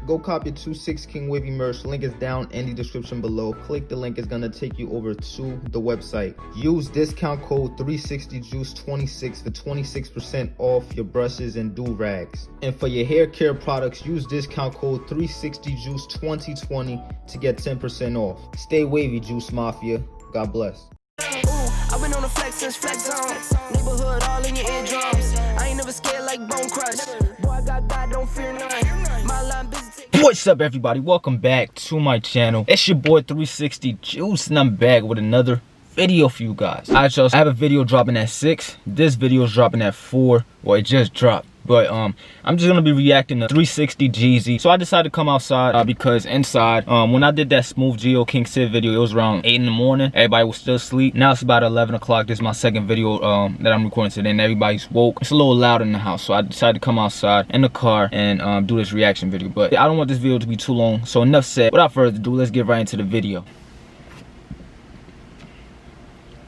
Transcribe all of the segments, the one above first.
go copy 26 King Wavy merch. Link is down in the description below. Click the link, it's gonna take you over to the website. Use discount code 360juice26 for 26% off your brushes and do-rags. And for your hair care products, use discount code 360juice2020 to get 10% off. Stay wavy, Juice Mafia. God bless. I've been on the flex since flex zone. Neighborhood all in your eardrums. I ain't never scared like Bone Crush. Boy, I got God, don't fear none. My line busy. What's up, everybody? Welcome back to my channel. It's your boy 360 Juice, and I'm back with another video for you guys. Alright, y'all, I have a video dropping at 6. This video is dropping at 4. Well, it just dropped. But I'm just gonna be reacting to 360 Jeezy. So I decided to come outside because inside, when I did that Smooth Geo King Sid video, it was around 8 in the morning. Everybody was still asleep. Now it's about 11 o'clock. This is my second video that I'm recording today, and everybody's woke. It's a little loud in the house, so I decided to come outside in the car and do this reaction video. But I don't want this video to be too long, so enough said. Without further ado, let's get right into the video.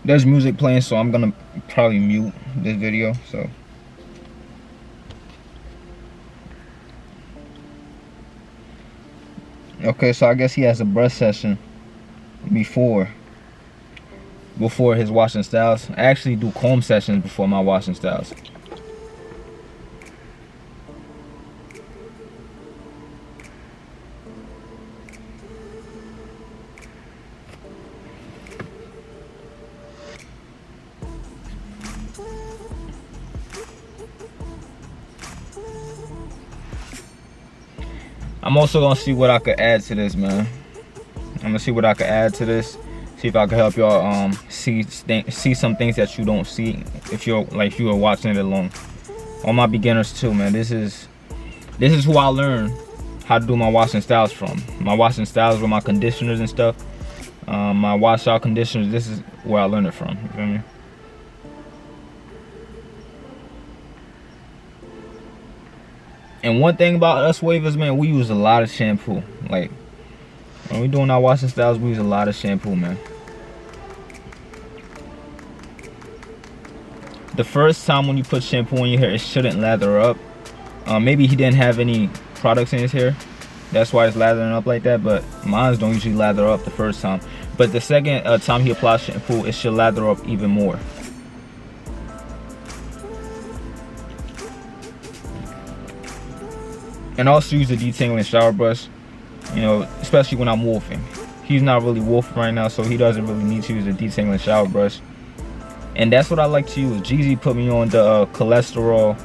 There's music playing, so I'm gonna probably mute this video. So. Okay, so I guess he has a brush session before his washing styles. I actually do comb sessions before my washing styles. I'm also gonna see what I could add to this, man. I'm gonna see what I could add to this. See if I can help y'all see some things that you don't see if you are watching it alone. All my beginners too, man. This is who I learned how to do my washing styles from. My washing styles with my conditioners and stuff. My wash out conditioners. This is where I learned it from. You feel me? And one thing about us wavers, man, we use a lot of shampoo. Like, when we doing our washing styles, we use a lot of shampoo, man. The first time when you put shampoo in your hair, it shouldn't lather up. Maybe he didn't have any products in his hair. That's why it's lathering up like that. But mine don't usually lather up the first time. But the second time he applies shampoo, it should lather up even more. And also use a detangling shower brush, you know, especially when I'm wolfing. He's not really wolfing right now, so he doesn't really need to use a detangling shower brush. And that's what I like to use. Jeezy put me on the cholesterol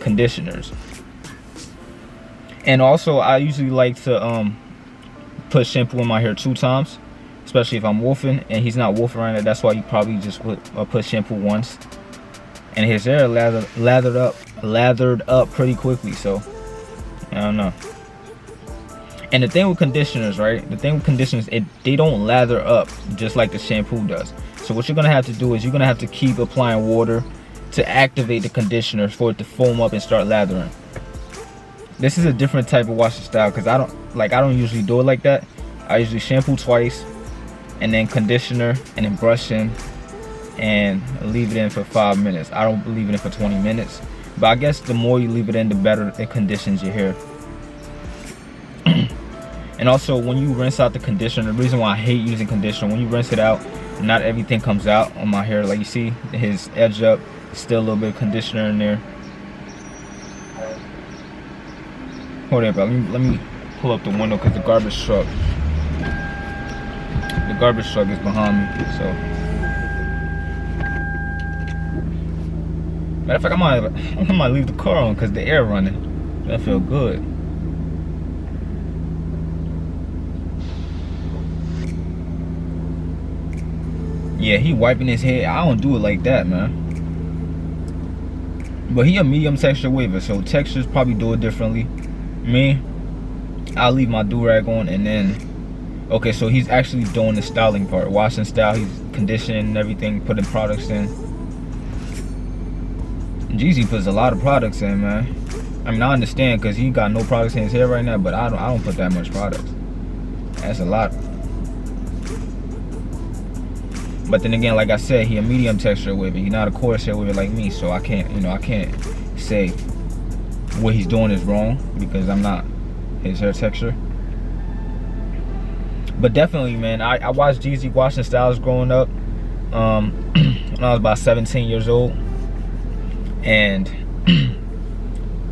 conditioners. And also, I usually like to put shampoo in my hair 2 times, especially if I'm wolfing. And he's not wolfing right now. That's why you probably just put shampoo once. And his hair lathered up pretty quickly. So I don't know. And the thing with conditioners, right? The thing with conditioners, they don't lather up just like the shampoo does. So what you're gonna have to do is you're gonna have to keep applying water to activate the conditioner for it to foam up and start lathering. This is a different type of washing style because I don't usually do it like that. I usually shampoo twice and then conditioner and then brush in and leave it in for 5 minutes. I don't leave it in for 20 minutes. But I guess the more you leave it in, the better it conditions your hair. And also, when you rinse out the conditioner, the reason why I hate using conditioner, when you rinse it out, not everything comes out on my hair. Like you see, his edge up, still a little bit of conditioner in there. Hold on, bro. Let me pull up the window because the garbage truck is behind me. So, matter of fact, I might leave the car on because the air running. That feel good. Yeah, he wiping his head. I don't do it like that, man. But he a medium texture waver, so textures probably do it differently. Me, I'll leave my do-rag on and then, okay, so he's actually doing the styling part. Washing style, he's conditioning and everything, putting products in. Jeezy puts a lot of products in, man. I mean, I understand because he got no products in his hair right now, but I don't put that much products. That's a lot. But then again, like I said, he a medium texture waver. He's not a coarse hair waver like me, so I can't say what he's doing is wrong because I'm not his hair texture. But definitely, man, I watched Jeezy Washington Styles growing up when I was about 17 years old, and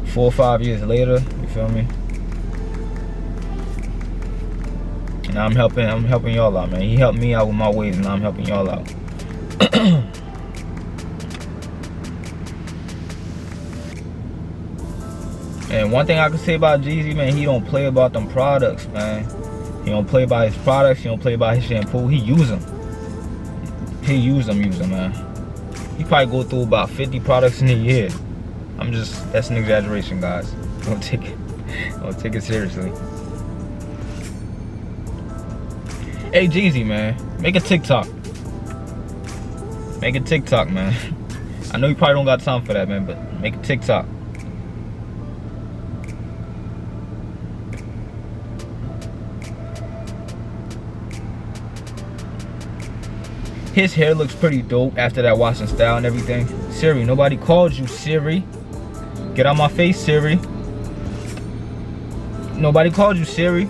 4 or 5 years later, you feel me? And I'm helping y'all out, man. He helped me out with my waves, and I'm helping y'all out. And one thing I can say about Jeezy, man, he don't play about them products, man. He don't play by his products. He don't play by his shampoo. He use them. He use them, man. He probably go through about 50 products in a year. That's an exaggeration, guys. Don't take it seriously. Hey, Jeezy, man, make a TikTok. Make a TikTok, man. I know you probably don't got time for that, man, but make a TikTok. His hair looks pretty dope after that washing style and everything. Siri, nobody called you, Siri. Get out my face, Siri. Nobody called you, Siri.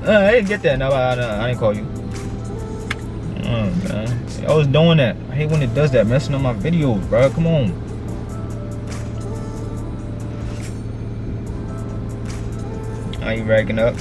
I didn't get that. No, I didn't call you. Oh, man. I was doing that. I hate when it does that, messing up my videos, bro. Come on. How you racking up?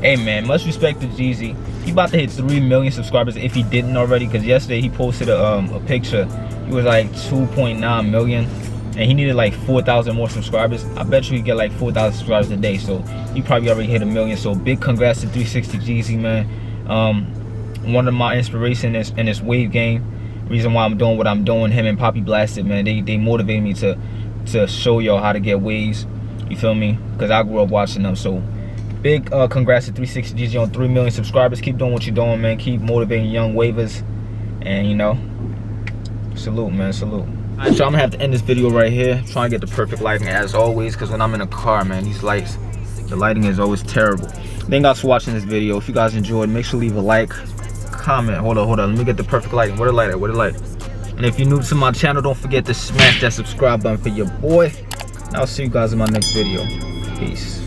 Hey, man, much respect to Jeezy. He about to hit 3 million subscribers if he didn't already, because yesterday he posted a picture. He was like 2.9 million, and he needed like 4,000 more subscribers. I bet you he get like 4,000 subscribers a day, so he probably already hit 1 million. So big congrats to 360 Jeezy, man. One of my inspirations in this wave game. Reason why I'm doing what I'm doing. Him and Poppy Blasted, man. They motivated me to show y'all how to get waves. You feel me? Because I grew up watching them. So big congrats to 360 Jeezy on 3 million subscribers. Keep doing what you're doing, man. Keep motivating young wavers. And, you know, salute, man. Salute. Alright, so I'm going to have to end this video right here. Trying to get the perfect lighting as always. Because when I'm in a car, man, these lights, the lighting is always terrible. Thank you guys for watching this video. If you guys enjoyed, make sure to leave a like, comment. Hold on. Let me get the perfect lighting. Where the light at? Where the light? And if you're new to my channel, don't forget to smash that subscribe button for your boy. And I'll see you guys in my next video. Peace.